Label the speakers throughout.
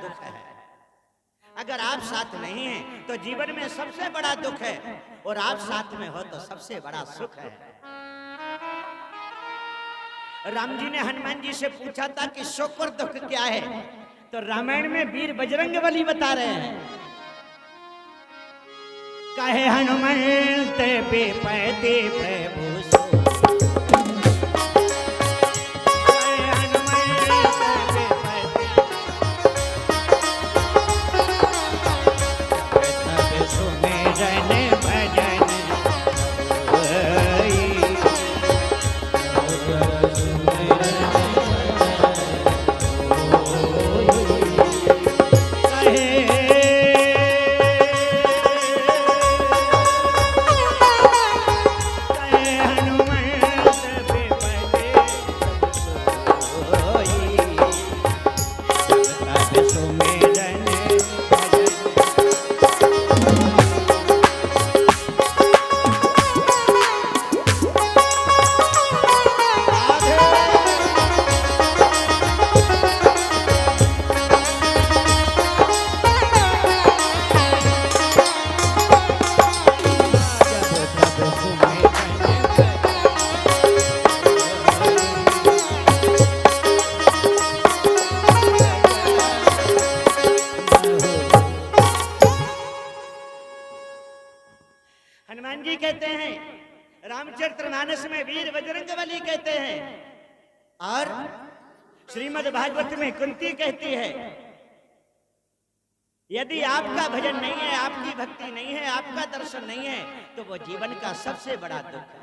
Speaker 1: दुख है। अगर आप साथ नहीं हैं तो जीवन में सबसे बड़ा दुख है, और आप साथ में हो तो सबसे बड़ा सुख है। राम जी ने हनुमान जी से पूछा था कि सुख और दुख क्या है, तो रामायण में वीर बजरंगबली बता रहे हैं। कहे हनुमंत विपति प्रभु सो, हनुमान जी कहते हैं, रामचरितमानस में वीर बजरंगबली कहते हैं, और श्रीमद् भागवत में कुंती कहती है, यदि आपका भजन नहीं है, आपकी भक्ति नहीं है, आपका दर्शन नहीं है, तो वो जीवन का सबसे बड़ा दुख है।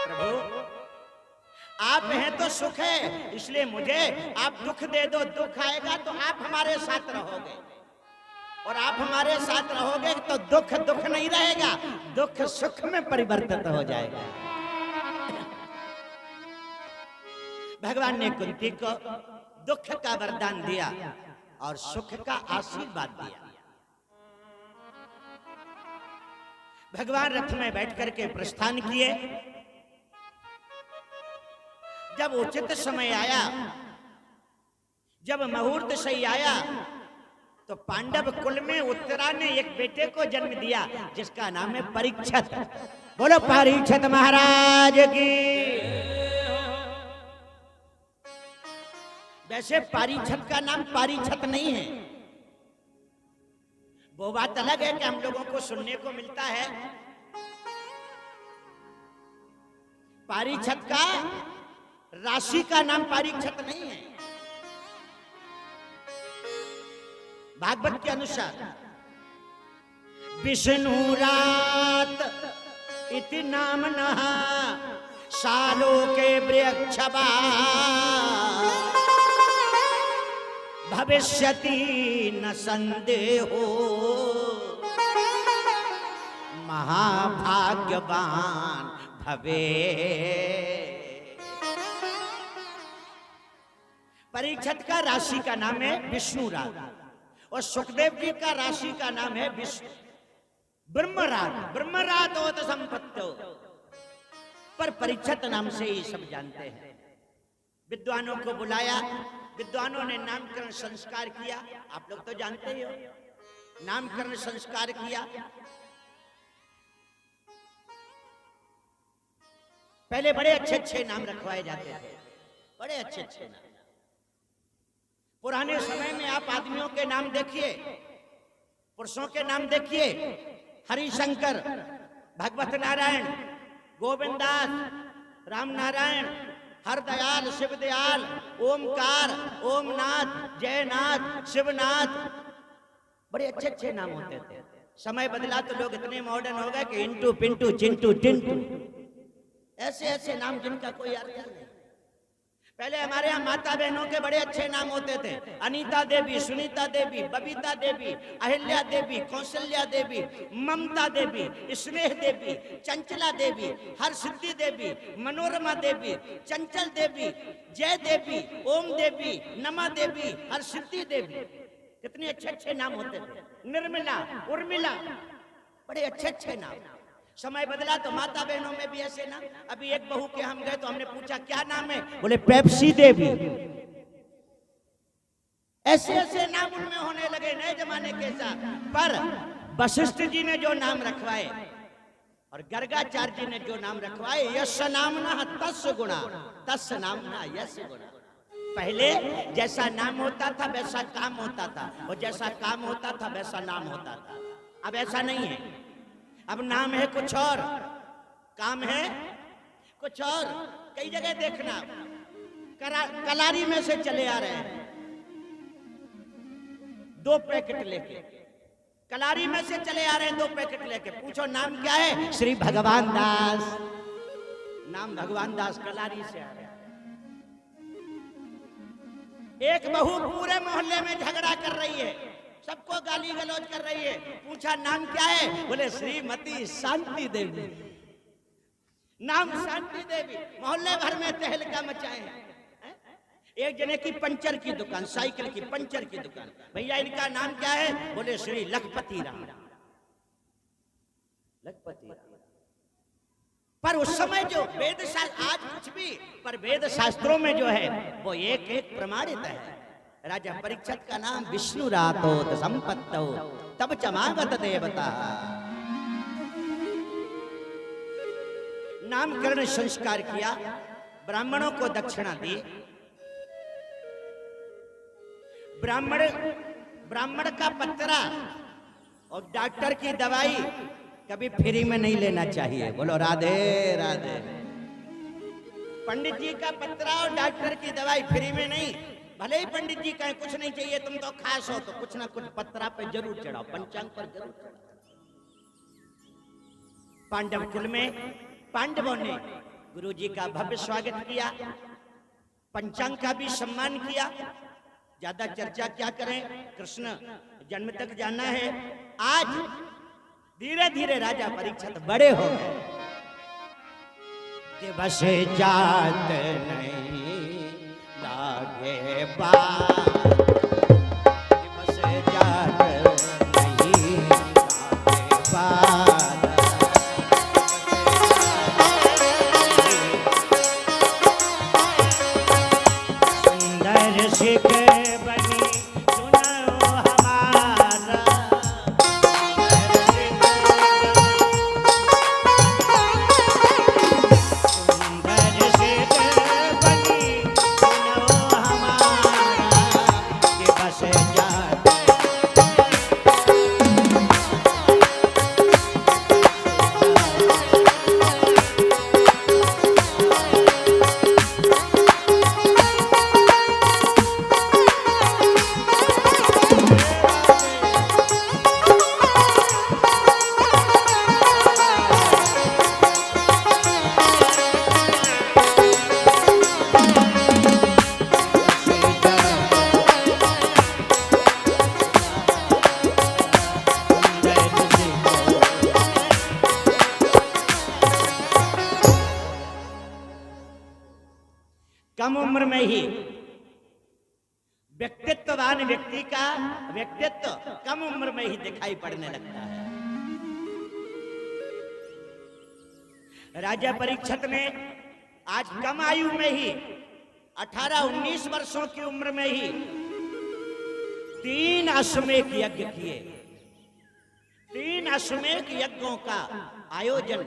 Speaker 1: प्रभु आप हैं तो सुख है, इसलिए मुझे आप दुख दे दो। दुख आएगा तो आप हमारे साथ रहोगे, और आप हमारे साथ रहोगे तो दुख दुख नहीं रहेगा, दुख सुख में परिवर्तित हो जाएगा। भगवान ने कुंती को दुख का वरदान दिया और सुख का आशीर्वाद दिया। भगवान रथ में बैठ करके प्रस्थान किए। जब उचित समय आया, जब मुहूर्त सही आया, तो पांडव कुल में उत्तरा ने एक बेटे को जन्म दिया जिसका नाम है परीक्षित। बोलो परीक्षित महाराज की। वैसे परीक्षित का नाम परीक्षित नहीं है, वो बात अलग है कि हम लोगों को सुनने को मिलता है। परीक्षित का राशि का नाम परीक्षित नहीं है। भागवत के अनुसार विष्णु रात इति नाम नः सालों के वृक्षवा भविष्यति न संदेहो महाभाग्यवान भवे। परीक्षित का राशि का नाम है विष्णु रात, और सुखदेव जी का राशि का नाम है ब्रह्मरात। ब्रह्मरात हो तो संपत्तो, पर परीक्षित नाम से ही सब जानते हैं। विद्वानों को बुलाया, विद्वानों ने नामकरण संस्कार किया। आप लोग तो जानते ही हो, नामकरण संस्कार किया। पहले बड़े अच्छे अच्छे नाम रखवाए जाते थे, बड़े अच्छे अच्छे नाम। पुराने समय में आप आदमियों के नाम देखिए, पुरुषों के नाम देखिए, हरिशंकर, भगवत नारायण, गोविंदास, राम नारायण, हरदयाल, शिवदयाल, ओमकार, ओमनाथ, जयनाथ, शिवनाथ, बड़े अच्छे अच्छे नाम होते थे। समय बदला तो लोग इतने मॉडर्न हो गए कि इंटू पिंटू चिंटू टिंटू, ऐसे ऐसे नाम जिनका कोई अर्थ नहीं। पहले हमारे यहाँ माता बहनों के बड़े अच्छे नाम होते थे, अनीता देवी, सुनीता देवी, बबीता देवी, अहिल्या देवी, कौशल्या देवी, ममता देवी, स्नेह देवी, चंचला देवी, हरसिद्धि देवी, मनोरमा देवी, चंचल देवी, जय देवी, ओम देवी, नमा देवी, हरसिद्धि देवी, कितने अच्छे अच्छे नाम होते थे। निर्मला, उर्मिला, बड़े अच्छे अच्छे नाम। समय बदला तो माता बहनों में भी ऐसे नाम। अभी एक बहू के हम गए तो हमने पूछा क्या नाम है, बोले पेप्सी देवी। ऐसे ऐसे नाम उनमें होने लगे नए जमाने के साथ। पर वशिष्ठ जी ने जो नाम रखवाए और गर्गाचार्य जी ने जो नाम रखवाए, यश नामना तस्य गुणा, तस्य नामना यश गुणा। पहले जैसा नाम होता था वैसा काम होता था, और जैसा काम होता था वैसा नाम होता था। अब ऐसा नहीं है, अब नाम है कुछ और, काम है कुछ और। कई जगह देखना कलारी में से चले आ रहे हैं 2 पैकेट लेके, कलारी में से चले आ रहे हैं 2 पैकेट लेके। पूछो नाम क्या है? श्री भगवान दास। नाम भगवान दास, कलारी से आ रहे हैं। एक बहू पूरे मोहल्ले में झगड़ा कर रही है, सबको गाली गलौज कर रही है। पूछा नाम क्या है? बोले श्रीमती शांति देवी। नाम शांति देवी, मोहल्ले भर में तहलका मचाए हैं। एक जने की पंचर की दुकान, साइकिल की पंचर की दुकान, भैया इनका नाम क्या है? बोले श्री लखपति राम। लखपति राम। पर उस समय जो वेद शास्त्र, आज कुछ भी, पर वेद शास्त्रों में जो है वो एक एक प्रमाणित है। राजा परीक्षित का नाम विष्णु रातो संपत्तो तब चमागत देवता। नामकरण संस्कार किया, ब्राह्मणों को दक्षिणा दी। ब्राह्मण का पत्रा और डॉक्टर की दवाई कभी फ्री में नहीं लेना चाहिए। बोलो राधे राधे। पंडित जी का पत्रा और डॉक्टर की दवाई फ्री में नहीं। भले ही पंडित जी कहें कुछ नहीं चाहिए, तुम तो खास हो, तो कुछ ना कुछ पत्रा पे जरूर चढ़ाओ, पंचांग पर जरूर चढ़ाओ। पांडव कुल में पांडवों ने गुरु जी का भव्य स्वागत किया, पंचांग का भी सम्मान किया। ज्यादा चर्चा क्या करें, कृष्ण जन्म तक जाना है। आज धीरे धीरे राजा परीक्षित बड़े हो गए कि बस जात नहीं लागे बात, बस जात नहीं लागे बात। सुंदर सिख कम उम्र में ही व्यक्तित्ववान व्यक्ति का व्यक्तित्व कम उम्र में ही दिखाई पड़ने लगता है। राजा परीक्षित ने आज कम आयु में ही 18-19 वर्षों की उम्र में ही 3 अश्वमेध यज्ञ किए। 3 अश्वमेध यज्ञों का आयोजन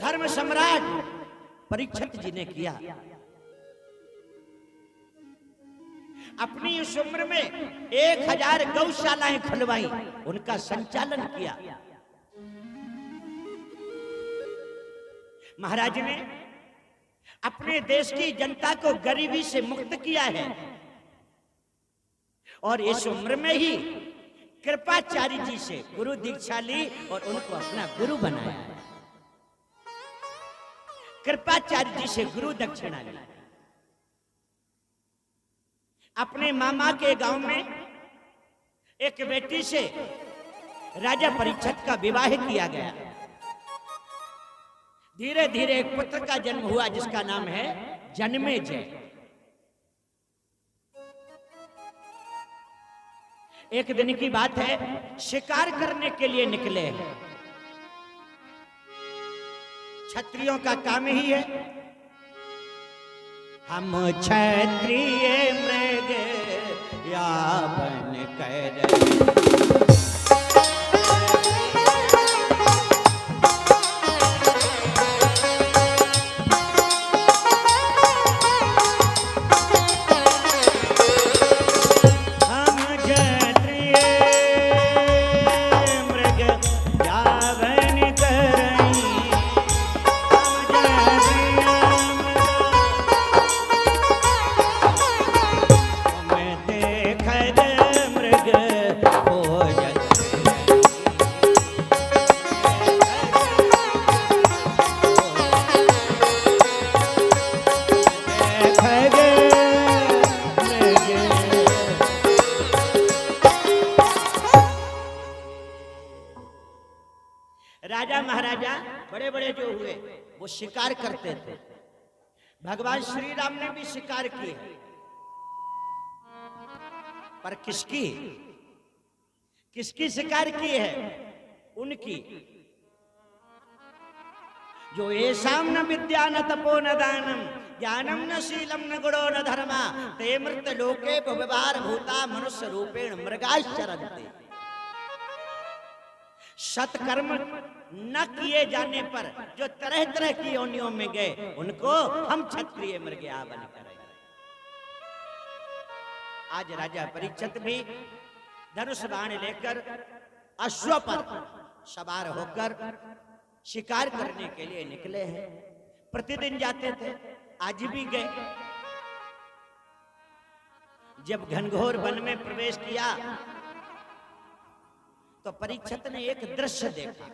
Speaker 1: धर्म सम्राट परीक्षित जी ने किया। अपनी उस उम्र में 1000 गौशालाएं खुलवाई, उनका संचालन किया। महाराज ने अपने देश की जनता को गरीबी से मुक्त किया है और इस उम्र में ही कृपाचार्य जी से गुरु दीक्षा ली और उनको अपना गुरु बनाया। कृपाचार्य जी से गुरु दक्षिणा ली। अपने मामा के गांव में एक बेटी से राजा परीक्षित का विवाह किया गया। धीरे धीरे एक पुत्र का जन्म हुआ जिसका नाम है जन्मेजय। एक दिन की बात है, शिकार करने के लिए निकले हैं। क्षत्रियों का काम ही है हम क्षत्रिय मृग यावन कर राजा महाराजा बड़े बड़े जो हुए वो शिकार करते थे। भगवान श्री राम ने भी शिकार किए, पर किसकी किसकी शिकार की है? उनकी जो येषां न विद्या न तपो न दानम ज्ञानम न शीलम न गुणो न धर्मा ते मृत लोके व्यवहार भूता मनुष्य रूपेण मृगाश्चरन्ते। सत्कर्म न किए जाने पर जो तरह तरह की योनियों में गए उनको हम क्षत्रिय मृग यावन करेंगे। आज राजा परीक्षित भी धनुष बाण लेकर अश्व पर सवार होकर शिकार करने के लिए निकले हैं। प्रतिदिन जाते थे, आज भी गए। जब घनघोर वन में प्रवेश किया तो परीक्षित ने एक दृश्य देखा।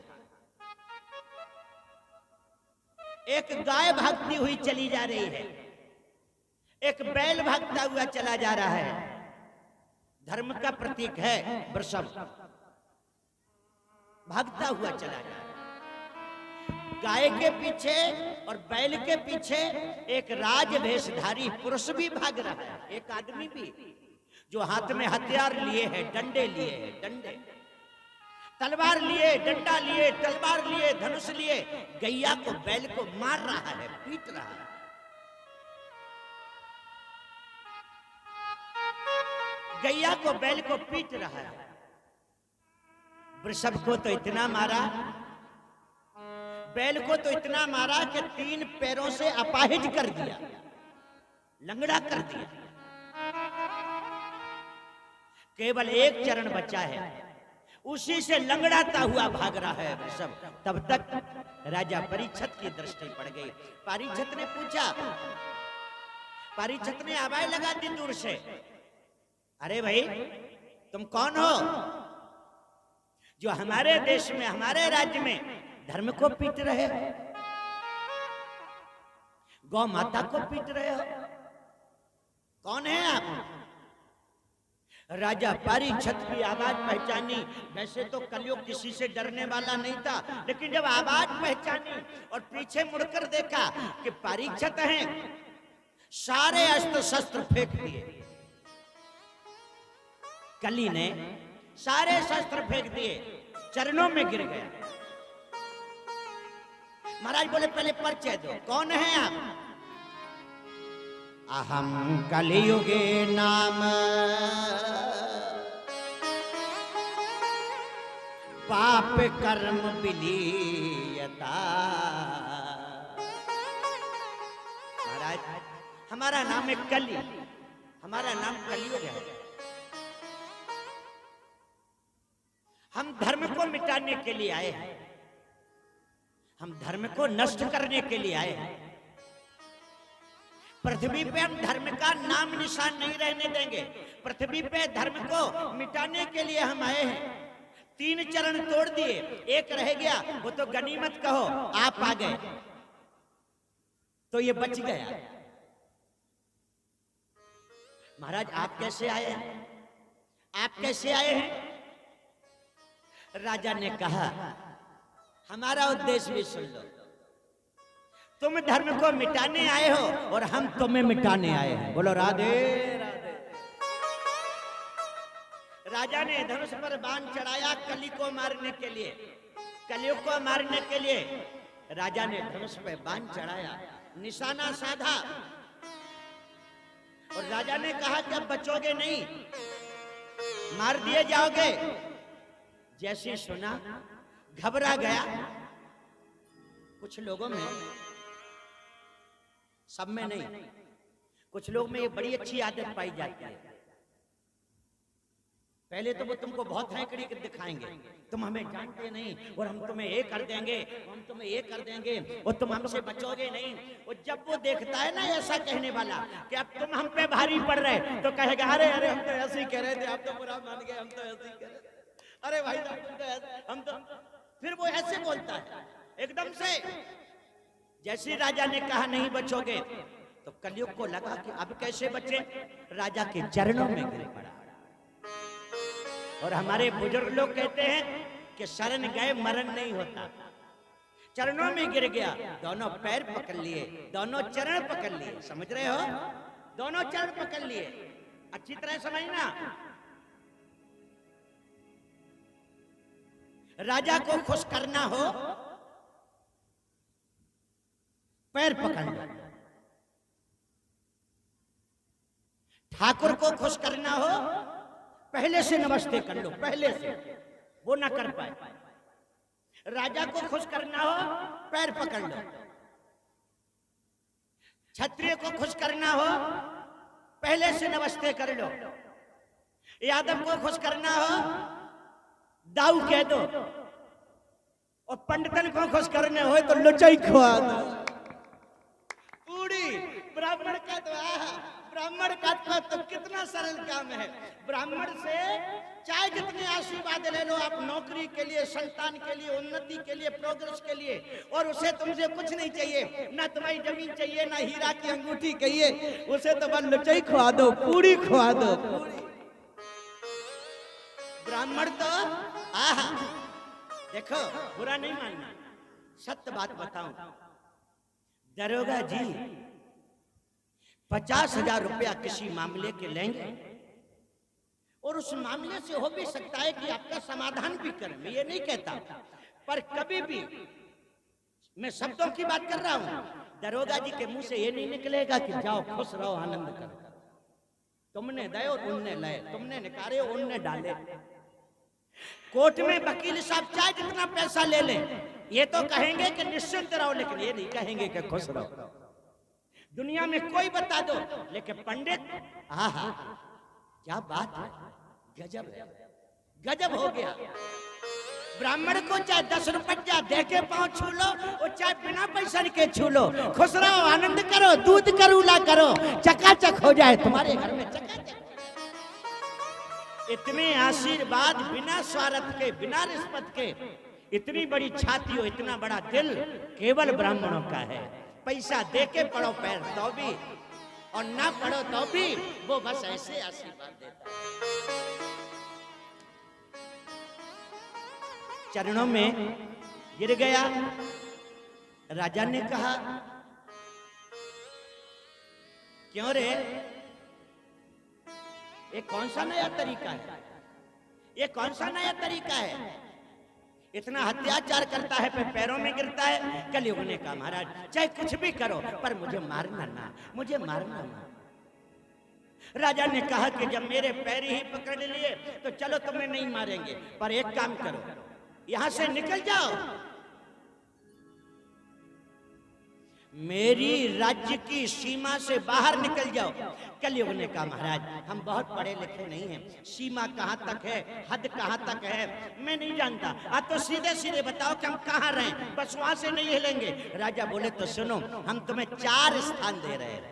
Speaker 1: एक गाय भागती हुई चली जा रही है, एक बैल भागता हुआ चला जा रहा है। धर्म का प्रतीक है वृषभ, भागता हुआ चला जा रहा है। गाय के पीछे और बैल के पीछे एक राजवेशधारी पुरुष भी भाग रहा है, एक आदमी भी जो हाथ में हथियार लिए है, डंडे लिए है, डंडे, तलवार लिए, डंडा लिए, तलवार लिए, धनुष लिए, गैया को बैल को मार रहा है, पीट रहा है। गैया को बैल को पीट रहा है। वृषभ को तो इतना मारा, बैल को तो इतना मारा कि 3 पैरों से अपाहिज कर दिया, लंगड़ा कर दिया। केवल एक चरण बचा है, उसी से लंगड़ाता हुआ भाग रहा है वृषभ। तब तक राजा परीक्षित की दृष्टि पड़ गई। परीक्षित ने पूछा, परीक्षित ने आवाज लगा दी दूर से, अरे भाई तुम कौन हो जो हमारे देश में, हमारे राज्य में धर्म को पीट रहे हो, गौ माता को पीट रहे हो, कौन है आप? राजा परीक्षित की आवाज पहचानी। वैसे तो कलयुग किसी से डरने वाला नहीं था, लेकिन जब आवाज पहचानी और पीछे मुड़कर देखा कि परीक्षित हैं, सारे अस्त्र शस्त्र फेंक दिए। कली ने सारे शस्त्र फेंक दिए, चरणों में गिर गया। महाराज बोले पहले परिचय दो, कौन है आप? अहम कलियुगे नाम पाप कर्म विलीयता। महाराज हमारा नाम है कली, हमारा नाम कलियुग है। हम धर्म को मिटाने के लिए आए हैं, हम धर्म को नष्ट करने के लिए आए हैं। पृथ्वी पे हम धर्म का नाम निशान नहीं रहने देंगे। पृथ्वी पे धर्म को मिटाने के लिए हम आए हैं। 3 चरण तोड़ दिए, एक रह गया, वो तो गनीमत कहो, आप आ गए तो ये बच गया। महाराज आप कैसे आए हैं? आप कैसे आए हैं? राजा ने कहा हमारा उद्देश्य भी सुन लो। तुम धर्म को मिटाने आए हो और हम तुम्हें मिटाने आए हैं। बोलो राधे राधे। राजा ने धनुष पर बाण चढ़ाया कली को मारने के लिए, कलियुग को मारने के लिए। राजा ने धनुष पर बाण चढ़ाया, निशाना साधा और राजा ने कहा कि अब बचोगे नहीं, मार दिए जाओगे। जैसे सुना घबरा गया। कुछ लोगों में, सब में नहीं, कुछ लोग में ये बड़ी अच्छी आदत पाई जाती है। पहले तो वो तुमको बहुत हैंकड़ी के दिखाएंगे, तुम हमें जानते नहीं और हम तुम्हें ये कर देंगे, हम तुम्हें ये कर देंगे और तुम हमसे बचोगे नहीं। और जब वो देखता है ना ऐसा कहने वाला कि अब तुम हम पे भारी पड़ रहे, तो कहेगा अरे अरे हम तो ऐसे ही कह रहे थे, आप तो बुरा मान गए, हम तो ऐसे ही कह रहे थे, अरे भाई हम तो। फिर वो ऐसे बोलता है एकदम से। जैसे राजा ने कहा नहीं बचोगे, तो कलयुग को लगा कि अब कैसे बचे। राजा के चरणों में गिर पड़ा। और हमारे बुजुर्ग लोग कहते हैं कि शरण गए मरण नहीं होता। चरणों में गिर गया, दोनों पैर पकड़ लिए, दोनों चरण पकड़ लिए। समझ रहे हो? दोनों चरण पकड़ लिए। अच्छी तरह समझना। राजा को खुश करना हो, पैर पकड़ लो। ठाकुर को खुश करना हो, पहले से नमस्ते कर लो, पहले से, वो ना कर पाए। राजा को खुश करना हो, पैर पकड़ लो। क्षत्रिय को खुश करना हो, पहले से नमस्ते कर लो। यादव को खुश करना हो, दाऊ कह दो। और पंडितन को खुश करने हो तो लुचाई खुआ दो। पूरी ब्राह्मण का तो ब्राह्मण का तो कितना सरल काम है। ब्राह्मण से चाहे जितने आशीर्वाद ले लो आप, नौकरी के लिए, संतान के लिए, उन्नति के लिए, प्रोग्रेस के लिए, और उसे तुमसे कुछ नहीं चाहिए, ना तुम्हारी जमीन चाहिए, ना हीरा की अंगूठी चाहिए, उसे तो बस लुचाई खुआ दो, पूरी खुआ दो, पूरी। ब्राह्मण तो देखो, बुरा नहीं मानना, सत्य बात बताऊं, दरोगा जी 50,000 रुपया किसी मामले के लेंगे और उस मामले से हो भी सकता है कि आपका समाधान भी करें, मैं ये नहीं कहता, पर कभी भी मैं शब्दों की बात कर रहा हूं, दरोगा जी के मुंह से ये नहीं निकलेगा कि जाओ खुश रहो, आनंद करो। तुमने दे और उनने ले, तुमने निकाले उनने डाले। कोर्ट में वकील साहब चाहे जितना पैसा ले ले, ये तो कहेंगे कि निश्चिंत रहो, लेकिन ये नहीं कहेंगे कि खुश रहो। दुनिया में कोई बता दो, लेकिन पंडित, क्या बात है, गजब है, गजब हो गया। ब्राह्मण को चाहे 10 रुपया दे के पांव छू लो और चाहे बिना पैसा के छू लो, खुश रहो, आनंद करो, दूध करूला करो, चकाचक हो जाए तुम्हारे घर में, चकाचक। इतने आशीर्वाद बिना स्वार्थ के, बिना रिश्वत के, इतनी बड़ी छाती हो, इतना बड़ा दिल केवल ब्राह्मणों का है। पैसा दे के पढ़ो पैर तो भी, और ना पढ़ो तो भी वो बस ऐसे आशीर्वाद देता है। चरणों में गिर गया। राजा ने कहा क्यों रे, ये कौन सा नया तरीका है, ये कौन सा नया तरीका है, इतना अत्याचार करता है, फिर पैरों में गिरता है। कलयुग ने कहा महाराज चाहे कुछ भी करो, पर मुझे मारना ना, मुझे मारना ना। राजा ने कहा कि जब मेरे पैर ही पकड़ लिए तो चलो तुम्हें नहीं मारेंगे, पर एक काम करो, यहां से निकल जाओ, मेरी राज्य की सीमा से बाहर निकल जाओ। कलयुग ने कहा महाराज हम बहुत पढ़े लिखे नहीं हैं, सीमा कहां तक है, हद कहां तक है मैं नहीं जानता, आप तो सीधे सीधे बताओ कि हम कहां रहें, बस वहां से नहीं हिलेंगे। राजा बोले तो सुनो, हम तुम्हें 4 स्थान दे रहे हैं।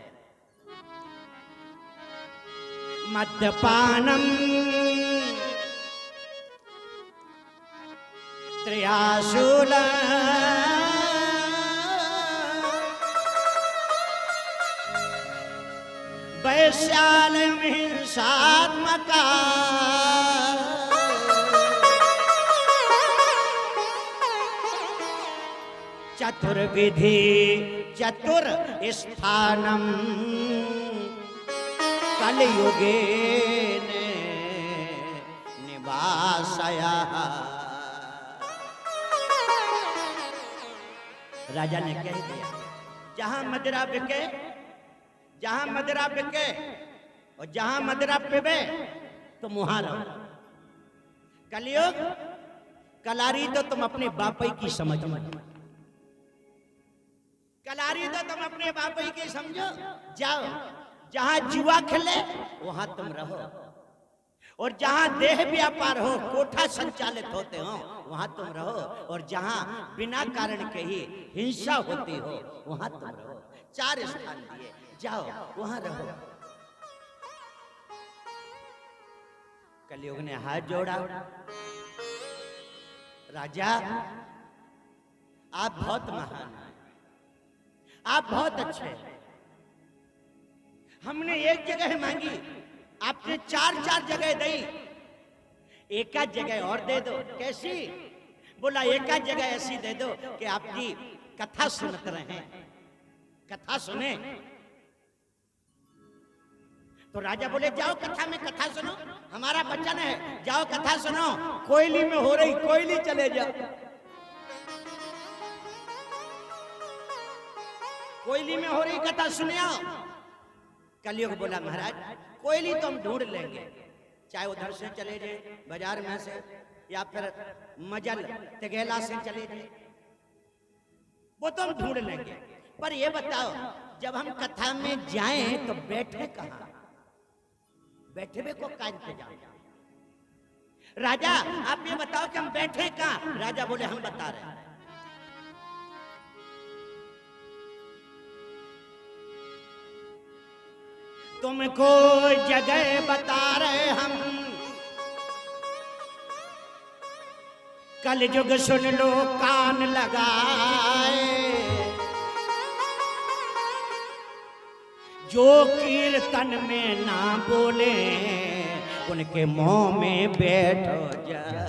Speaker 1: मद्यपानम त्रियाशूला वैश्याल हिंसात्मका चतुर्विधि चतुर स्थानम कलयुगे निवासया। राजा ने कह दिया जहां मदिरा बिके, जहां मदिरा बिके और जहां मदरा पीबे तो मुहा रहो। कलयुग कलारी तो तुम अपने बापई की समझ में, कलारी तो तुम अपने बापई की समझो। जाओ जहां जुआ खेले वहां तुम रहो, और जहां देह व्यापार हो, कोठा संचालित होते हो, वहां तुम रहो, और जहां बिना कारण के ही हिंसा होती हो वहां तुम रहो। 4 स्थान दिए, जाओ वहां रहो। कलयुग ने हाथ जोड़ा, राजा आप बहुत महान हैं, आप बहुत अच्छे हैं। हमने एक जगह मांगी, आपने 4 जगह दी, एक जगह और दे दो। कैसी? बोला एक जगह ऐसी दे दो कि आपकी कथा सुनते रहे, कथा सुने। तो राजा बोले जाओ कथा में कथा सुनो, हमारा वचन है, जाओ कथा सुनो। कोयली में हो रही कोयली चले जाओ, कोयली में हो रही कथा सुने आओ। कलयुग बोला महाराज कोयली तो हम ढूंढ लेंगे, चाहे उधर से चले जाए बाजार में से, या फिर मजल तेगेला से चले जाए, वो तो हम ढूंढ लेंगे। पर ये बताओ जब हम कथा में जाएं तो बैठे कहां? बैठे हुए को का इंतजाम? राजा आप ये बताओ कि हम बैठे कहां? राजा बोले हम बता रहे हैं। तुमको जगह बता रहे हम, कल युग सुन लो कान लगाए। जो कीर्तन में ना बोले उनके मुंह में बैठो जाए।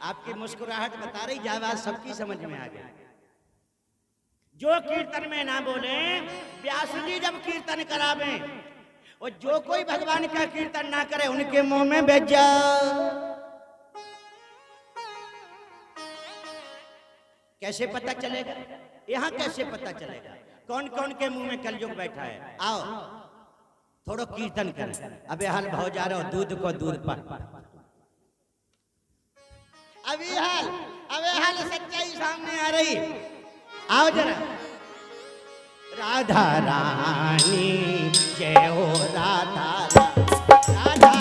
Speaker 1: आपकी मुस्कुराहट बता रही, जावाज सबकी समझ में आ गई। जो कीर्तन में ना बोले, व्यास जी जब कीर्तन करावे, और जो कोई भगवान का कीर्तन ना करे उनके मुंह में बैठ जाओ। कैसे पता चलेगा? यहाँ कैसे पता चलेगा कौन कौन के मुंह में कलयुग बैठा है? आओ थोड़ा कीर्तन करें। अबे हाल भाव जा रहे हो, दूध को दूध पर। अबे हाल सच्चाई सामने आ रही। आओ जरा। राधा रानी जय हो, राधा राधा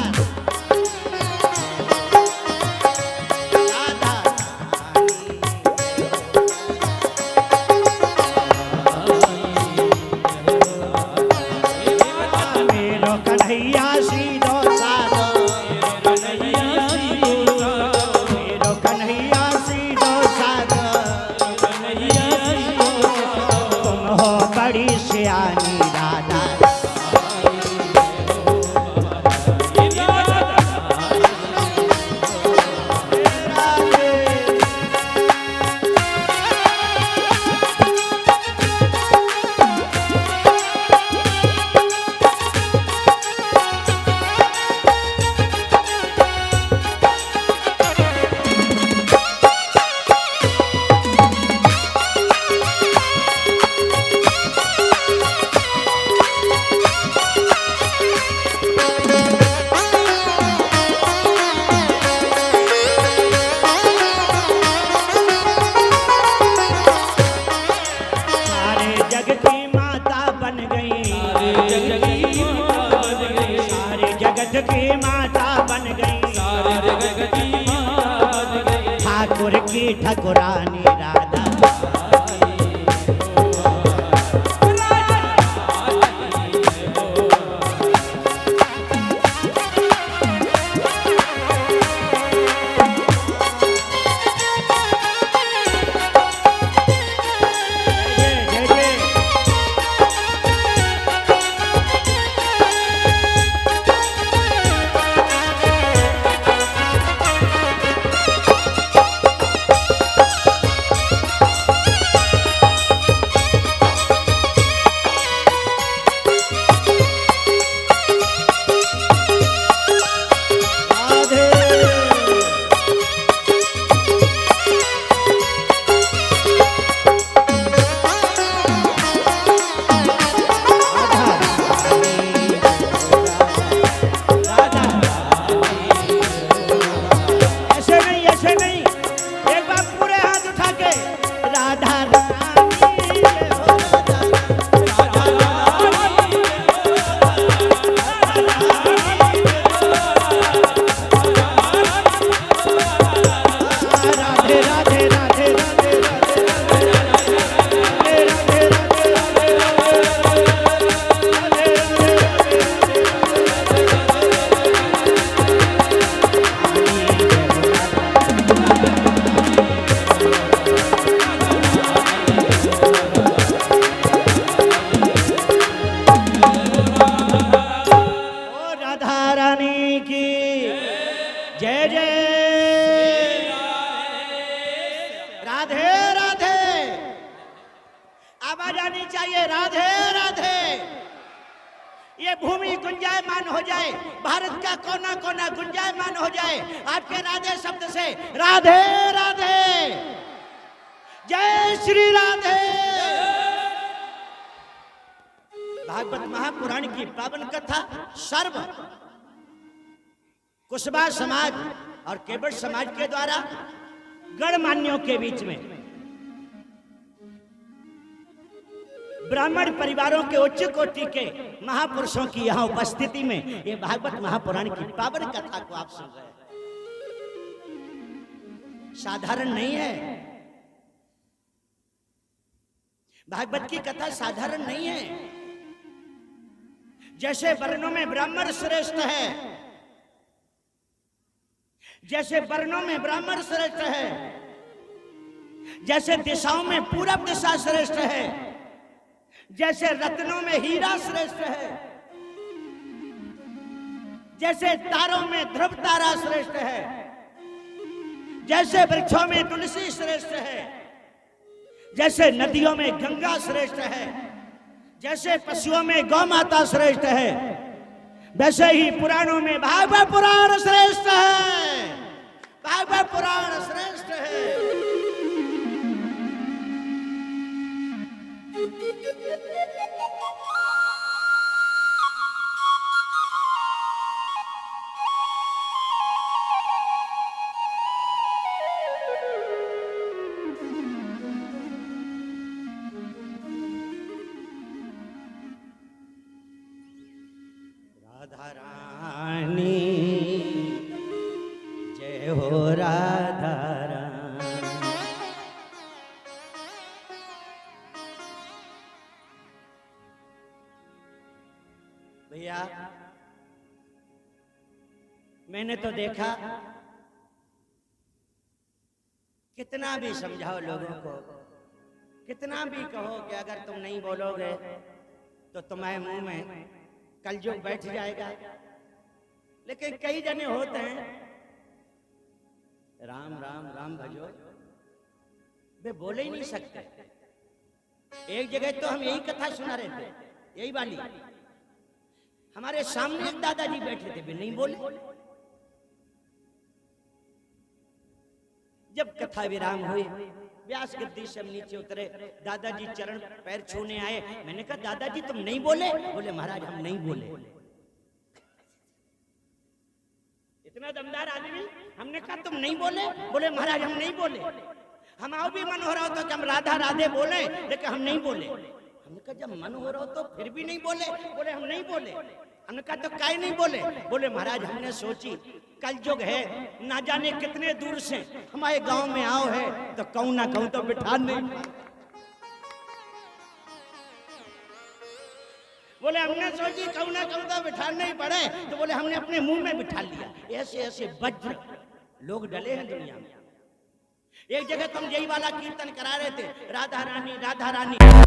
Speaker 1: ठाकुर की ठाकुरानी राधा। हो जाए, भारत का कोना कोना गुंजायमान हो जाए आपके राधे शब्द से। राधे राधे, जय श्री राधे। भागवत महापुराण की पावन कथा सर्व कुशवा समाज और केवट समाज के द्वारा गणमान्यों के बीच में, ब्राह्मण परिवारों के उच्च कोटि के महापुरुषों की यहां उपस्थिति में ये भागवत महापुराण की पावन कथा को आप सुन रहे हैं। साधारण नहीं है, भागवत की कथा साधारण नहीं है। जैसे वर्णों में ब्राह्मण श्रेष्ठ है, जैसे वर्णों में ब्राह्मण श्रेष्ठ है, जैसे दिशाओं में पूरब दिशा श्रेष्ठ है, जैसे रत्नों में हीरा श्रेष्ठ है, जैसे तारों में ध्रुव तारा श्रेष्ठ है, जैसे वृक्षों में तुलसी श्रेष्ठ है, जैसे नदियों में गंगा श्रेष्ठ है, जैसे पशुओं में गौ माता श्रेष्ठ है, वैसे ही पुराणों में भागवत पुराण श्रेष्ठ है। भागवत पुराण श्रेष्ठ है। राधा रानी जय हो, राधा रानी। भैया मैंने तो देखा, कितना भी समझाओ लोगों को, कितना भी कहो कि अगर तुम नहीं बोलोगे तो तुम्हारे मुंह में कलयुग बैठ जाएगा, लेकिन कई जने होते हैं राम राम राम भजो, वे बोले ही नहीं सकते। एक जगह तो हम यही कथा सुना रहे थे, यही वाली, हमारे सामने एक दादाजी बैठे थे, वे नहीं बोले। जब कथा विराम हुई, व्यास गद्दी से हम नीचे उतरे, दादाजी चरण पैर छूने आए। मैंने कहा दादाजी तुम नहीं बोले? बोले महाराज हम नहीं बोले। इतना दमदार आदमी, हमने कहा तुम नहीं बोले? बोले महाराज हम नहीं बोले। हमारा भी मन हो रहा हो तो कि हम राधा राधे बोले, लेकिन हम नहीं बोले। हमने कहा जब मन हो रहा हो तो फिर भी नहीं बोले? बोले हम नहीं बोले। हमने कहा तो काहे नहीं बोले? बोले महाराज हमने सोची कलयुग है, ना जाने कितने दूर से हमारे गांव में आओ है, तो कहूं ना कहूं तो बिठा नहीं। बोले हमने सोची कहूं ना कहूं तो बिठा नहीं पड़े, तो बोले हमने अपने मुंह में बिठा लिया। ऐसे ऐसे वज्र लोग डले हैं दुनिया में। एक जगह तुम यही वाला कीर्तन करा रहे थे, राधा रानी राधा रानी थे।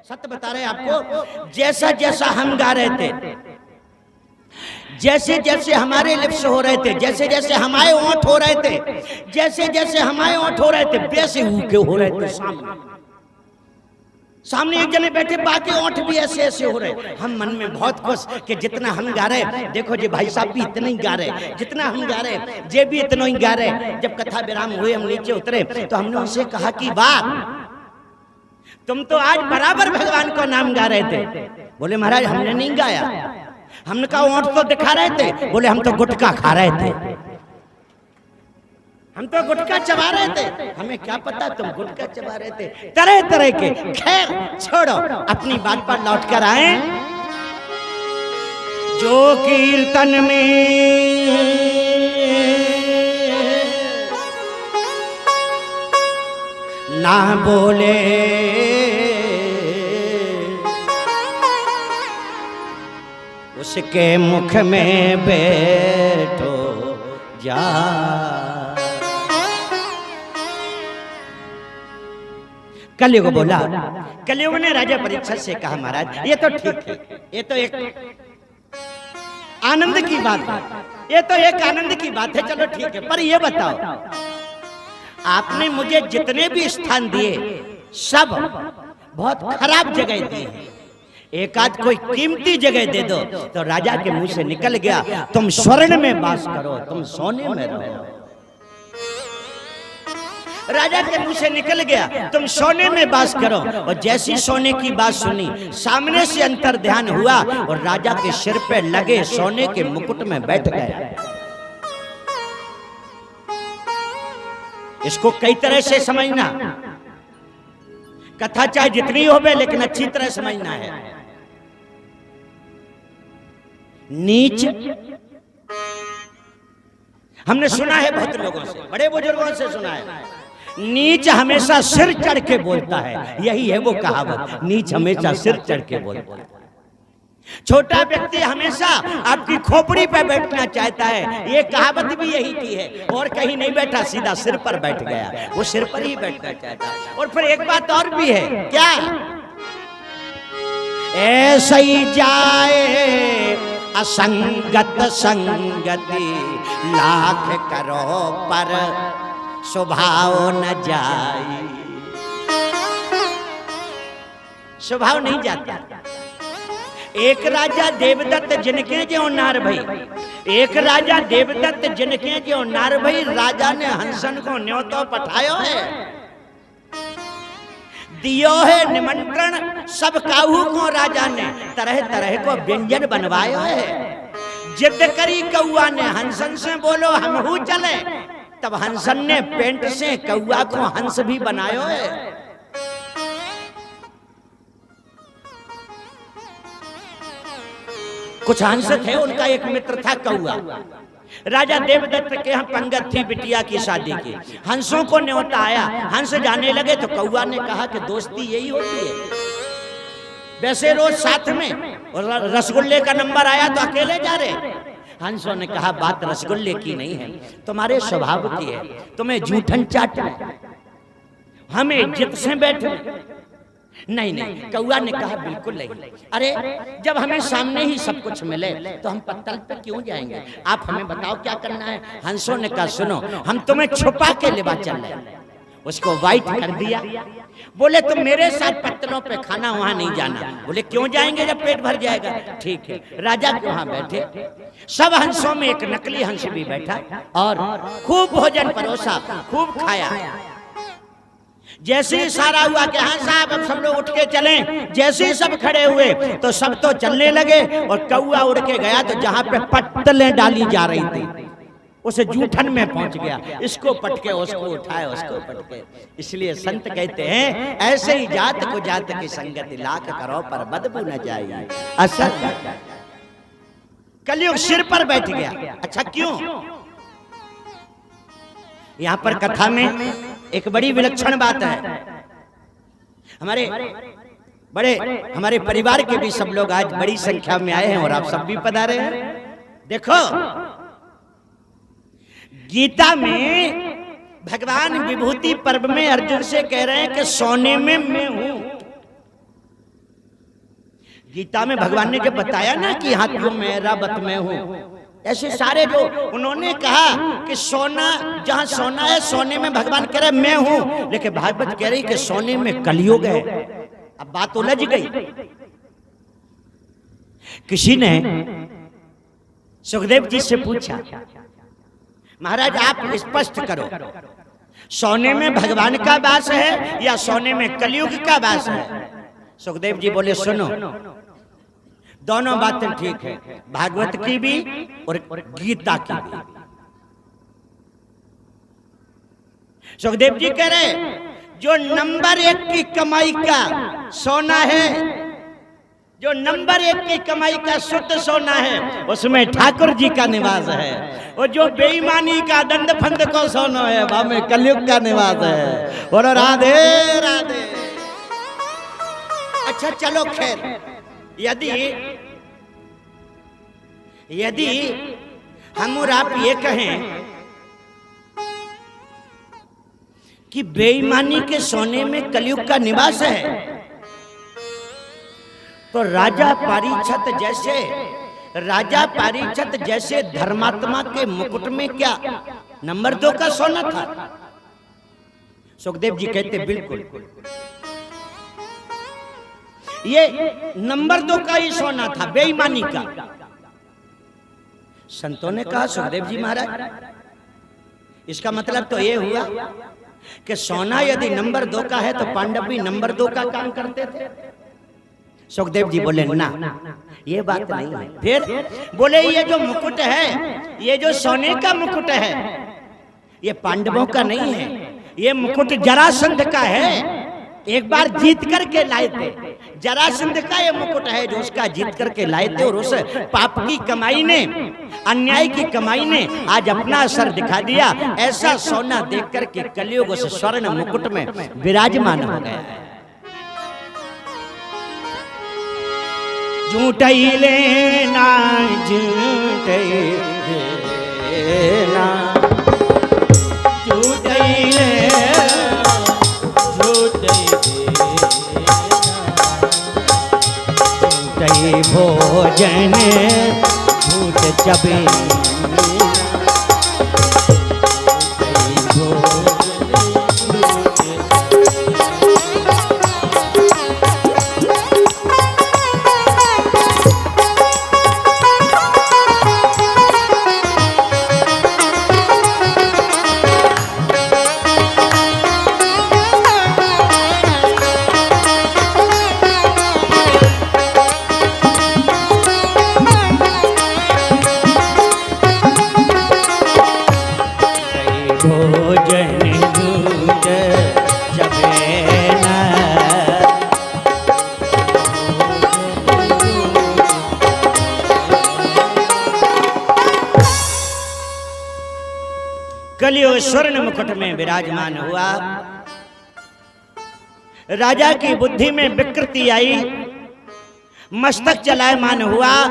Speaker 1: सत्य बता रहे आपको, जैसा जैसा हम गा रहे थे, जैसे जैसे हमारे लिप्स हो रहे थे, जैसे जैसे हमारे ओंठ हो रहे थे, जैसे जैसे हमारे ओंठ हो रहे थे, वैसे ऊके हो रहे थे। सामने एक जने बैठे, बाकी ओंठ भी ऐसे ऐसे हो रहे। हम मन में बहुत खुश कि जितना हम गा रहे, देखो जी भाई साहब भी इतना ही गा रहे, जितना हम गा रहे जे भी इतना ही गा रहे। जब कथा विराम हुए, हम नीचे उतरे तो हमने उनसे कहा कि वाह तुम तो आज बराबर भगवान का नाम गा रहे थे। बोले महाराज हमने नहीं गाया। हमने कहा ओंठ तो दिखा रहे थे। बोले हम तो गुटखा खा रहे थे, हम तो गुटखा चबा रहे थे। हमें क्या पता तुम गुटखा चबा रहे थे। तरह तरह के, खैर छोड़ो, अपनी बात पर लौट कर आए। जो कीर्तन में ना बोले उसके मुख में बैठो जा। कलयुग बोला, कलयुग ने राजा परीक्षित से कहा महाराज ये तो ठीक है, ये तो एक आनंद की बात है, ये तो एक आनंद की बात है, चलो ठीक है, पर ये बताओ आपने मुझे जितने भी स्थान दिए सब बहुत खराब जगह दिए हैं। एक आध कोई कीमती जगह दे दो। तो राजा के मुंह से निकल गया, तुम स्वर्ण में वास करो, तुम सोने में रहो। राजा के मुंह से निकल गया, तुम सोने में वास करो। और जैसी सोने की बात सुनी, सामने से अंतर ध्यान हुआ और राजा के सिर पे लगे सोने के मुकुट में बैठ गया। इसको कई तरह से समझना, कथा चाहे जितनी होवे लेकिन अच्छी तरह समझना है। नीच हमने सुना है बहुत लोगों से, बड़े बुजुर्गों से सुना है, नीच हमेशा सिर चढ़ के बोलता है। यही है वो कहावत, नीच हमेशा सिर चढ़ के बोलता है। छोटा व्यक्ति हमेशा आपकी खोपड़ी पे बैठना चाहता है, ये कहावत भी यही की है। और कहीं नहीं बैठा, सीधा सिर पर बैठ गया, वो सिर पर ही बैठना चाहता है। और फिर एक बात और भी है, क्या? ऐसा ही जाए असंगत संगति, लाख करो पर स्वभाव न जाए। स्वभाव नहीं जाता। एक राजा देवदत्त जिनके जो नार भई, एक राजा देवदत्त जिनके जो नार भई, राजा ने हंसन को न्योतो पठायो है, दियो है निमंत्रण सब काहू को। राजा ने तरह तरह को व्यंजन बनवायो है। जिद करी कौआ ने हंसन से, बोलो हम हूँ चले। तब हंसन ने पेंट से कौआ को हंस भी बनायो है। कुछ हंस थे, उनका एक मित्र था कौआ। राजा देवदत्त के यहाँ पंगत थी बिटिया की शादी की, हंसों को न्योता आया। हंस जाने लगे तो कौआ ने कहा कि दोस्ती यही होती है, वैसे रोज साथ में, और रसगुल्ले का नंबर आया तो अकेले जा रहे। हंसों ने कहा बात रसगुल्ले की नहीं है, तुम्हारे स्वभाव की है। तुम्हें जूठन चाट, हमें इज्जत से बैठे। नहीं नहीं, कौआ ने कहा बिल्कुल नहीं। अरे जब हमें सामने ही सब कुछ मिले तो हम पत्तल पे क्यों जाएंगे? आप हमें बताओ क्या करना है। हंसों ने कहा सुनो, हम तुम्हें छुपा के लेवा चल रहे। उसको वाइट कर दिया। बोले तुम मेरे साथ पत्तलों पे खाना, वहां नहीं जाना। बोले क्यों जाएंगे जब पेट भर जाएगा। ठीक है, राजा के वहां बैठे। सब हंसों में एक नकली हंस भी बैठा और खूब भोजन परोसा, खूब खाया। जैसे ही सारा हुआ कि हाँ साहब अब सब लोग उठ के चलें, जैसे ही सब खड़े हुए तो सब तो चलने लगे और कौआ उड़ के गया तो जहां पे पत्तलें डाली जा रही थी उसे जूठन में पहुंच गया। इसको पटके उसको उठाए, उसको पटके। इसलिए संत कहते हैं ऐसे ही जात को जात की संगति, लाख करो पर बदबू न जाए। अच्छा, कलयुग सिर पर बैठ गया। अच्छा क्यों? यहां पर कथा में एक बड़ी विलक्षण बात है। हमारे परिवार के भी सब लोग आज बड़ी संख्या में आए हैं और आप सब भी पधारे हैं। देखो गीता में भगवान विभूति पर्व में अर्जुन से कह रहे हैं कि सोने में मैं हूं। गीता में भगवान ने जब बताया ना कि हाथियों में ऐरावत में हूं, ऐसे सारे जो उन्होंने कहा कि सोना, जहां सोना है सोने में भगवान कह रहे मैं हूं, लेकिन भागवत कह रही कि सोने में कलयुग है। अब बात उलझ गई। किसी ने सुखदेव जी से पूछा महाराज आप स्पष्ट करो, सोने में भगवान का वास है या सोने में कलयुग का वास है? सुखदेव जी बोले सुनो, दोनों बातें ठीक है, भागवत की भी और गीता की भी। सुखदेव जी कह रहे जो नंबर 1 की कमाई का सोना है, जो नंबर 1 की कमाई का शुद्ध सोना है, उसमें ठाकुर जी का निवास है। और जो बेईमानी का दंड फंद को सोना है, वहां में कलयुग का निवास है। बोलो राधे राधे। अच्छा चलो खैर, यदि हम और आप ये कहें कि बेईमानी के सोने में कलयुग का निवास है, तो राजा पारीक्षत जैसे धर्मात्मा के मुकुट में क्या नंबर 2 का सोना था? सुखदेव जी कहते बिल्कुल। ये नंबर 2 का ही सोना था, बेईमानी का। संतों ने कहा सुखदेव जी महाराज, इसका मतलब तो ये हुआ कि सोना यदि नंबर 2 का है तो पांडव भी नंबर 2 का काम करते थे। सुखदेव जी बोले ना, ये बात नहीं है। फिर बोले ये जो मुकुट है, ये जो सोने का मुकुट है, ये पांडवों का नहीं है, ये मुकुट जरासंध का है। एक बार जीत करके लाए थे, जरासंध का ये मुकुट है जो उसका जीत करके लाए थे। और उस पाप की कमाई ने, अन्याय की कमाई ने आज अपना असर दिखा दिया। ऐसा सोना देख करके कलयुग उस स्वर्ण मुकुट में विराजमान हो गया है। झूठई लेना झूठई लेना झूठई लेना झूठई भोजन झूठ चबे कलियुग स्वर्ण मुकुट में विराजमान हुआ। राजा की बुद्धि में विकृति आई, मस्तक चलायमान हुआ,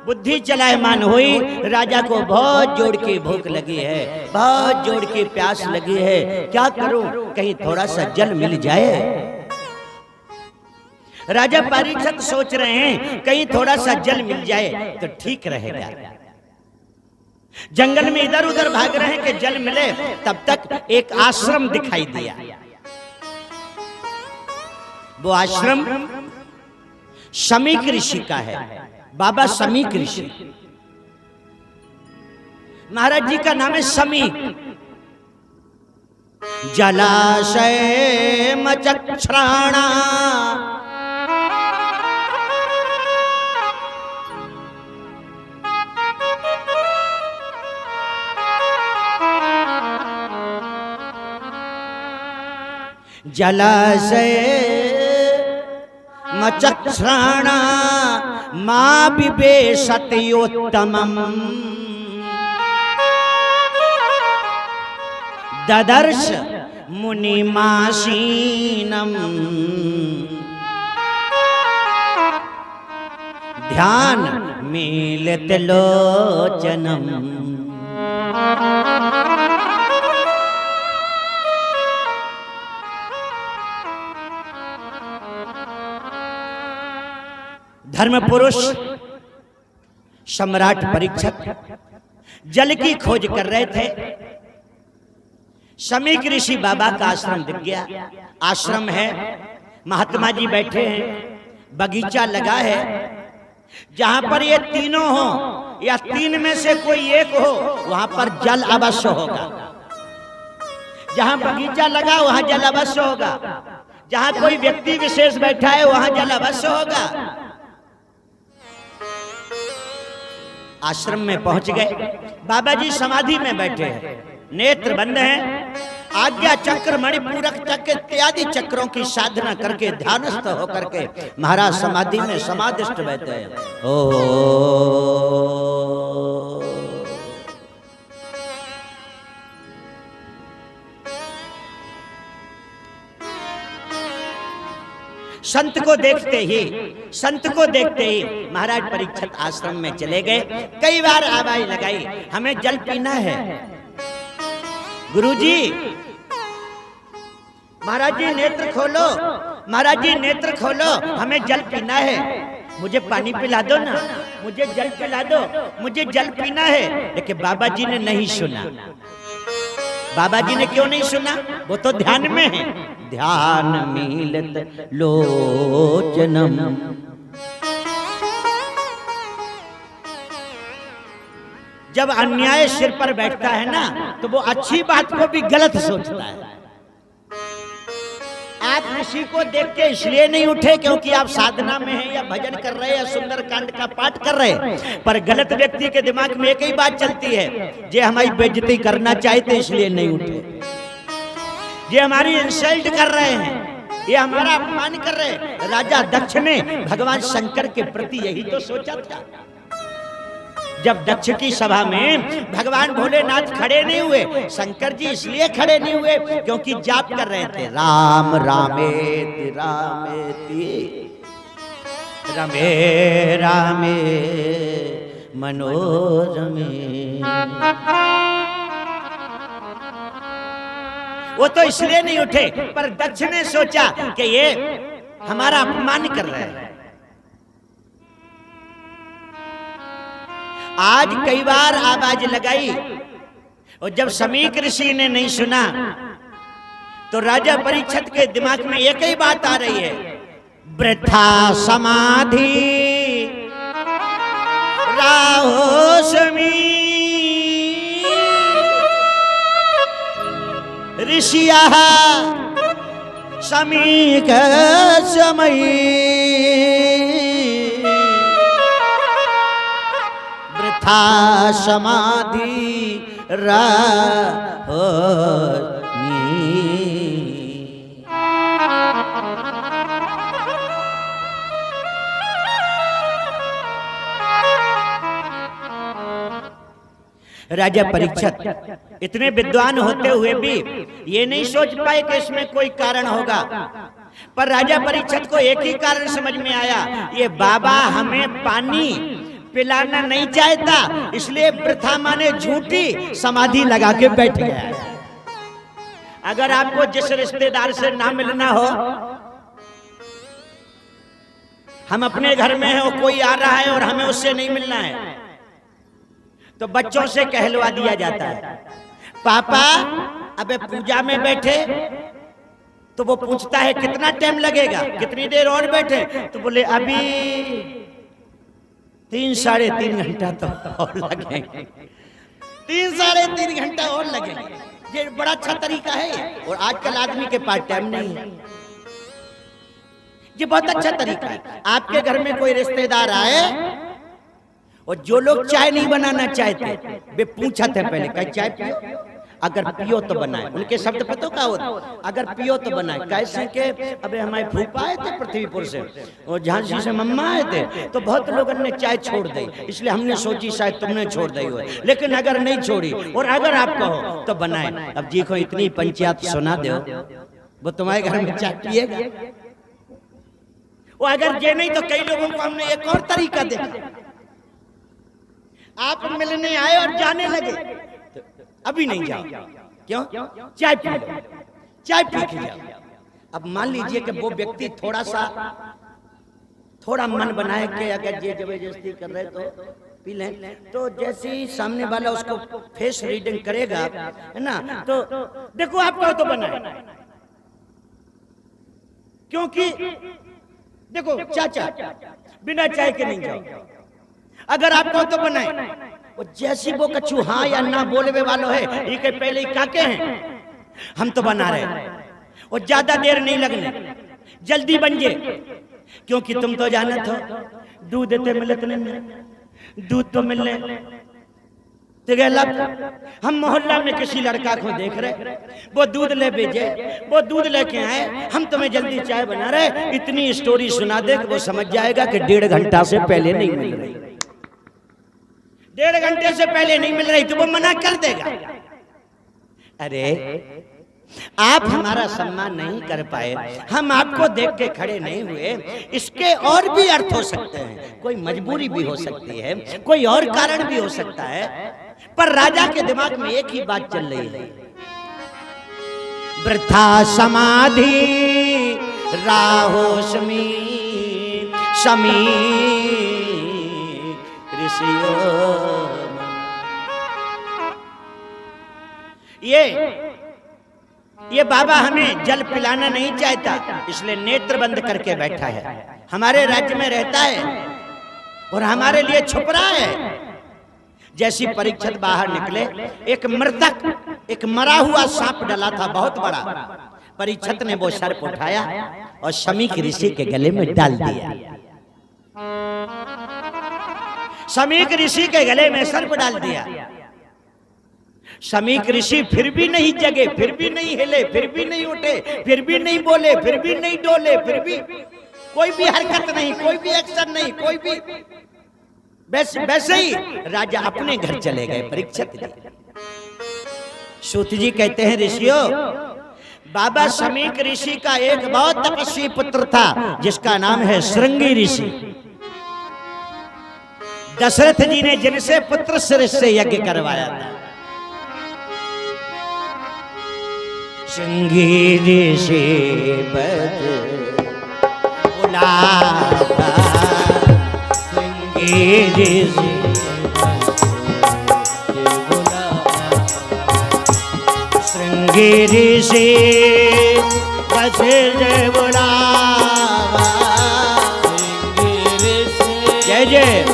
Speaker 1: बुद्धि चलायमान हुई। राजा को बहुत जोर की भूख लगी है, बहुत जोर की प्यास लगी है। क्या करूं, कहीं थोड़ा सा जल मिल जाए। राजा परीक्षित सोच रहे हैं कहीं थोड़ा सा जल मिल जाए तो ठीक रहेगा। जंगल में इधर उधर भाग रहे हैं कि जल मिले। तब तक एक आश्रम दिखाई दिया। वो आश्रम शमीक ऋषि का है, बाबा शमीक ऋषि। महाराज जी का नाम है शमीक। जलाशय मचक्षराणा जलाशय मचक्षराणा मा बिबेशतयोत्तमम् ददर्श मुनिमासीनम् ध्यान मीलित लोचनम्। धर्म पुरुष सम्राट परीक्षित जल की खोज कर रहे थे। शमीक ऋषि बाबा का आश्रम दिख गया। आश्रम है, महात्मा जी बैठे हैं, बगीचा लगा है। जहां पर ये तीनों हो या तीन में से कोई एक हो, वहां पर जल अवश्य होगा। जहां बगीचा लगा वहां जल अवश्य होगा। जहां कोई व्यक्ति विशेष बैठा है वहां जल अवश्य होगा। आश्रम में पहुंच गए। बाबा जी समाधि में बैठे हैं, नेत्र बंद हैं। आज्ञा चक्र, मणिपूरक चक्र इत्यादि चक्रों की साधना करके ध्यानस्थ होकर के महाराज समाधि में समाधिष्ट बैठे हैं। ओ संत को देखते ही महाराज परीक्षित आश्रम में चले गए। कई बार आवाज लगाई, हमें जल पीना है। गुरुजी, महाराज जी नेत्र खोलो, महाराज जी नेत्र खोलो, हमें जल पीना है। मुझे पानी पिला दो ना, मुझे जल पिला दो, मुझे जल पीना है। लेकिन बाबा जी ने नहीं सुना। बाबा जी ने क्यों नहीं सुना? वो तो ध्यान में है। ध्यान मीलत लोचनम, जब अन्याय सिर पर बैठता है ना तो वो अच्छी बात को भी गलत सोचता है। आप किसी को देख के इसलिए नहीं उठे क्योंकि आप साधना में हैं या भजन कर रहे हैं या सुंदर कांड का पाठ कर रहे हैं, पर गलत व्यक्ति के दिमाग में एक ही बात चलती है, ये हमारी बेइज्जती करना चाहते इसलिए नहीं उठे, ये हमारी इंसल्ट कर रहे हैं, ये हमारा अपमान कर रहे हैं। राजा दक्ष ने भगवान शंकर के प्रति यही तो सोचा था। जब दक्ष की सभा में भगवान भोलेनाथ खड़े नहीं हुए, शंकर जी इसलिए खड़े नहीं हुए क्योंकि जाप कर रहे थे, राम रामेति रामेति रमे रामे मनोरमे। वो तो इसलिए नहीं उठे, पर दक्ष ने सोचा कि ये हमारा अपमान कर रहे हैं। आज कई बार आवाज लगाई और जब समीक ऋषि ने नहीं सुना तो राजा परीक्षित के दिमाग में एक ही बात आ रही है, वृथा समाधि राहो समी ऋषिया समीक समयी वृथा समाधि राहो राजा परीक्षित इतने विद्वान होते हुए भी ये नहीं सोच पाए कि इसमें कोई कारण होगा, पर राजा परीक्षित को एक ही कारण समझ में आया, ये बाबा हमें पानी पिलाना नहीं चाहता, इसलिए वृथा माने झूठी समाधि लगा के बैठ गया। अगर आपको जिस रिश्तेदार से ना मिलना हो, हम अपने घर में हैं, कोई आ रहा है और हमें उससे नहीं मिलना है, तो बच्चों से कहलवा दिया जाता है, पापा अबे पूजा में बैठे, तो वो पूछता है कितना टाइम लगेगा, कितनी देर और बैठे, तो बोले अभी 3-3.5 घंटा तो और लगेंगे, 3-3.5 घंटा और लगेंगे। ये बड़ा अच्छा तरीका है और आजकल आदमी के पास टाइम नहीं है, ये बहुत अच्छा तरीका है। आपके घर में कोई रिश्तेदार आए और जो लोग चाय नहीं बनाना चाहते वे पूछते पहले कहीं चाय पियो, अगर पियो तो बनाए, उनके शब्द पता क्या होता, अगर पियो तो बनाए। कैसे के अबे हमारे फूफा आए थे पृथ्वीपुर से और झांसी से मम्मा आए थे, तो बहुत लोगों ने चाय छोड़ दी, इसलिए हमने सोची शायद तुमने छोड़ दी हो, लेकिन अगर नहीं छोड़ी और अगर आप कहो तो बनाए। अब जी को इतनी पंचायत सुना दो, वो तुम्हारे घर में चाय पिएगा। वो अगर ये नहीं तो कई लोगों को हमने एक और तरीका देखा, आप मिलने आए और जाने लगे, तो अभी नहीं जाओ, क्यों? चाय पी लो, चाय पी के जाओ। अब मान लीजिए कि वो व्यक्ति थोड़ा मन बनाए कि अगर ये जबरदस्ती कर रहे तो पी लें, तो जैसे ही सामने वाला उसको फेस रीडिंग करेगा, है ना, तो देखो आप कहो तो बनाए, क्योंकि देखो चाचा बिना चाय के नहीं जाओ, अगर आप कहो तो बनाए। वो जैसी वो कछु हाँ या ना बोलने वालों है, ये के पहले ही काके हैं, हम तो बना रहे और ज्यादा देर नहीं लगने, जल्दी बन जे, क्योंकि तुम तो जानत हो दूध देते मिलत नहीं, दूध तो मिलने हम मोहल्ला में किसी लड़का को देख रहे, वो दूध ले भेजे, वो दूध लेके आए, हम तुम्हें जल्दी चाय बना रहे, इतनी स्टोरी सुना दे कि वो समझ जाएगा कि 1.5 घंटा से पहले नहीं मिल रही, 1.5 घंटे से पहले नहीं मिल रही, तो वो मना कर देगा। अरे आप हमारा सम्मान नहीं कर पाए, हम आपको देख के खड़े नहीं हुए, इसके और भी अर्थ हो सकते हैं, कोई मजबूरी भी हो सकती है, कोई और कारण भी हो सकता है, पर राजा के दिमाग में एक ही बात चल रही है, वृथा समाधि राहो समी समी ऋषियों। ये बाबा हमें जल पिलाना नहीं चाहता, इसलिए नेत्र बंद करके बैठा है, हमारे राज्य में रहता है और हमारे लिए छुप रहा है। जैसी परीक्षित बाहर निकले, एक मृतक, एक मरा हुआ सांप डला था बहुत बड़ा। परीक्षित ने वो सर्प उठाया और शमीक ऋषि के गले में डाल दिया। शमीक ऋषि के गले में सर्प डाल दिया। शमीक ऋषि फिर भी नहीं जगे, फिर भी नहीं हिले, फिर भी नहीं उठे, फिर भी नहीं बोले, फिर भी नहीं डोले, फिर भी कोई भी हरकत नहीं, कोई भी एक्शन नहीं, कोई भी। वैसे ही राजा अपने घर चले गए। परीक्षित जी, सूत जी कहते हैं, ऋषियों, बाबा शमीक ऋषि का एक बहुत तपस्वी पुत्र था जिसका नाम है श्रृंगी ऋषि। दशरथ जी ने जिनसे पुत्र श्रेष्ठ से यज्ञ करवाया था। श्रृंगी ऋषि बुलावा, श्रृंगी ऋषि बुलावा, श्रृंगी ऋषि बुलावा, जय जय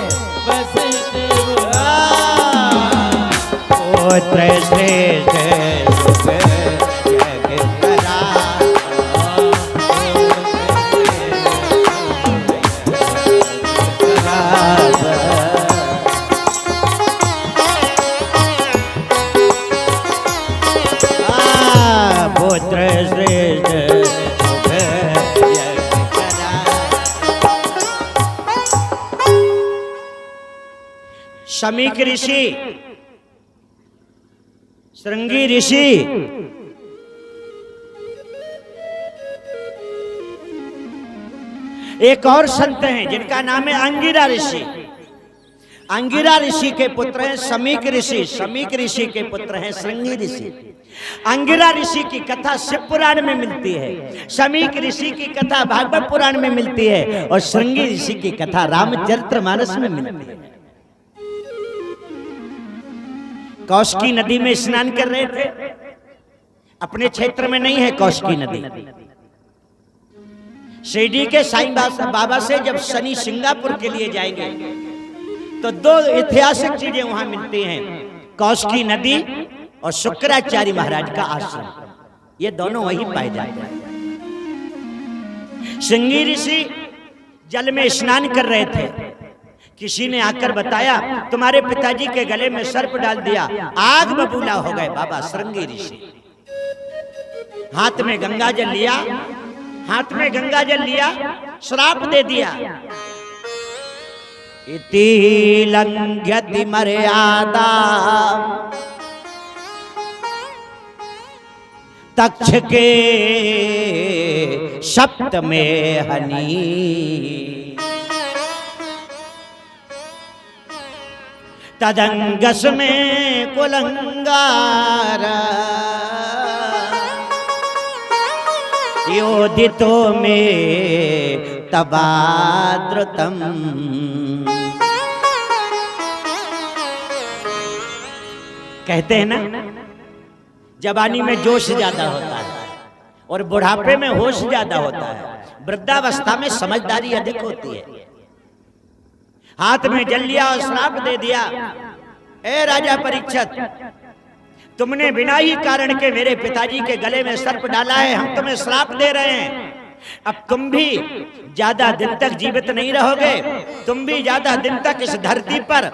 Speaker 1: पुत्र श्रेष्ठ शमीक ऋषि, श्रृंगी ऋषि एक और संत हैं जिनका नाम है अंगिरा ऋषि। अंगिरा ऋषि के पुत्र हैं शमीक ऋषि, शमीक ऋषि के पुत्र हैं श्रृंगी ऋषि। अंगिरा ऋषि की कथा शिव पुराण में मिलती है, शमीक ऋषि की कथा भागवत पुराण में मिलती है और श्रृंगी ऋषि की कथा रामचरितमानस में मिलती है। कौशिकी नदी में स्नान कर रहे थे, अपने क्षेत्र में नहीं है कौशिकी नदी। शिरडी के साईं बाबा से जब शनि सिंगापुर के लिए जाएंगे तो दो ऐतिहासिक चीजें वहां मिलती हैं, कौशिकी नदी और शुक्राचार्य महाराज का आश्रम, ये दोनों वहीं पाए जाते हैं। श्रृंगी ऋषि जल में स्नान कर रहे थे, किसी ने आकर बताया तुम्हारे पिताजी के गले में सर्प डाल दिया, आग बबूला हो गए। बाबा श्रृंगी ऋषि हाथ में गंगा जल लिया, हाथ में गंगा जल लिया, श्राप दे दिया। इति लंघ्यति मर्यादा तक्ष के सप्त में हनी, तदंगस में कुलंगारा, योदितो में तबाद्रुतम। कहते हैं ना, जवानी में जोश ज्यादा होता है और बुढ़ापे में होश ज्यादा होता है, वृद्धावस्था में समझदारी अधिक होती है। हाथ में जल लिया और श्राप दे दिया, ए राजा परीक्षित, तुमने बिना ही कारण के मेरे पिताजी के गले में सर्प डाला है, हम तुम्हें श्राप दे रहे हैं। अब तुम भी ज्यादा दिन तक जीवित नहीं रहोगे, तुम भी ज्यादा दिन तक इस धरती पर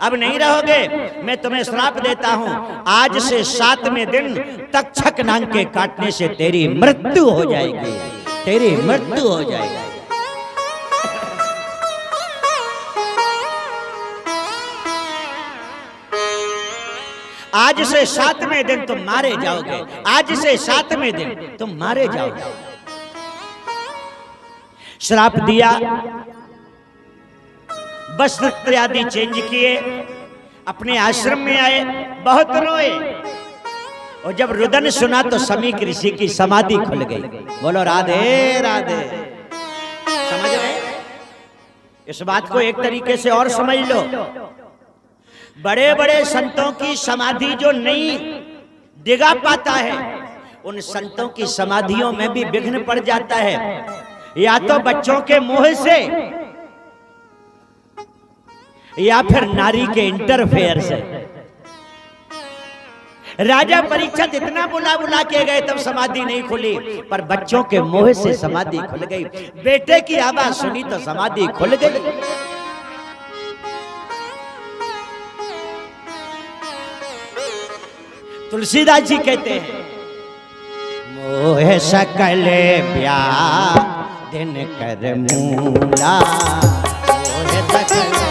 Speaker 1: अब नहीं रहोगे। मैं तुम्हें श्राप देता हूं, आज से 7वें दिन तक्षक नाग के काटने से तेरी मृत्यु हो जाएगी, तेरी मृत्यु हो जाएगी। आज से 7वें दिन तुम मारे जाओगे, आज से 7वें दिन तुम मारे जाओगे। श्राप दिया, वस्त्र इत्यादि चेंज किए, अपने आश्रम में आए, बहुत रोए। और जब रुदन सुना तो शमीक ऋषि की समाधि खुल गई। बोलो राधे राधे। समझ रहे? इस बात को एक तरीके से और समझ लो, बड़े बड़े संतों की समाधि जो नहीं डिगा पाता है, उन संतों की समाधियों में भी विघ्न पड़ जाता है, या तो बच्चों के मोह से या फिर नारी के इंटरफेयर से। राजा परीक्षित इतना बुला बुला के गए तब समाधि नहीं खुली, पर बच्चों के मोह से समाधि खुल गई। बेटे की आवाज सुनी तो समाधि खुल गई। तुलसीदास जी कहते हैं, मोह सकल ब्याह दिन कर मूला, मोह सकल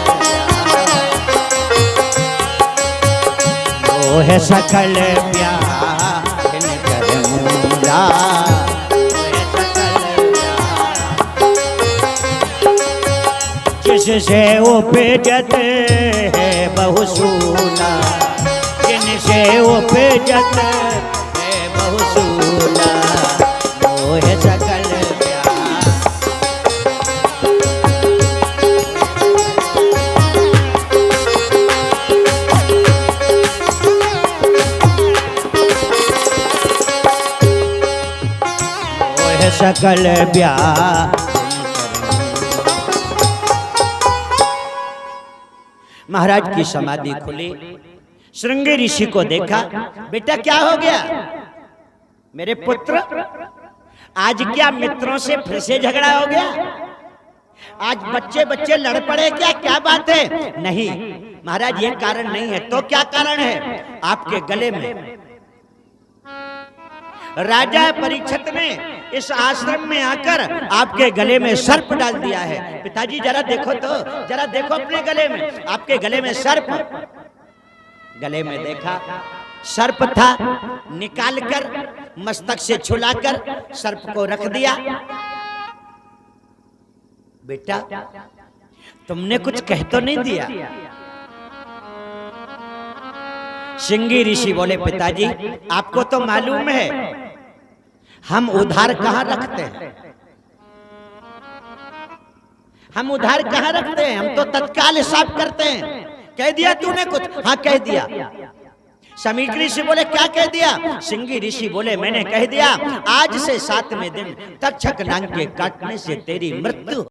Speaker 1: मोह सकल ब्याह दिन कर मूला, जिससे उपजत है बहु सूना, जिनसे उपजत है बहु सूना, मोह सकल ब्याह। मोह सकल ब्याह। महाराज की समाधि खुली, श्रृंगी ऋषि को देखा, बेटा क्या हो गया मेरे पुत्र, आज क्या मित्रों से फिर से झगड़ा हो गया, आज बच्चे बच्चे लड़ पड़े क्या, क्या बात है? नहीं महाराज ये कारण नहीं है। तो क्या कारण है? आपके गले में राजा परीक्षित ने इस आश्रम में आकर आपके गले में सर्प डाल दिया है। पिताजी जरा देखो तो, जरा देखो अपने गले में, आपके गले में सर्प। गले में देखा सर्प था, निकालकर मस्तक से छुलाकर सर्प को रख दिया। बेटा तुमने कुछ कह तो नहीं दिया? श्रृंगी ऋषि बोले, पिताजी आपको तो मालूम है हम उधार कहाँ रखते हैं, हम उधार कहाँ रखते हैं, हम तो तत्काल हिसाब करते हैं। कह दिया तूने कुछ? हाँ कह दिया। समीक ऋषि बोले क्या कह दिया? श्रृंगी ऋषि बोले मैंने कह दिया आज से 7वें दिन तक्षक नाग के काटने से तेरी मृत्यु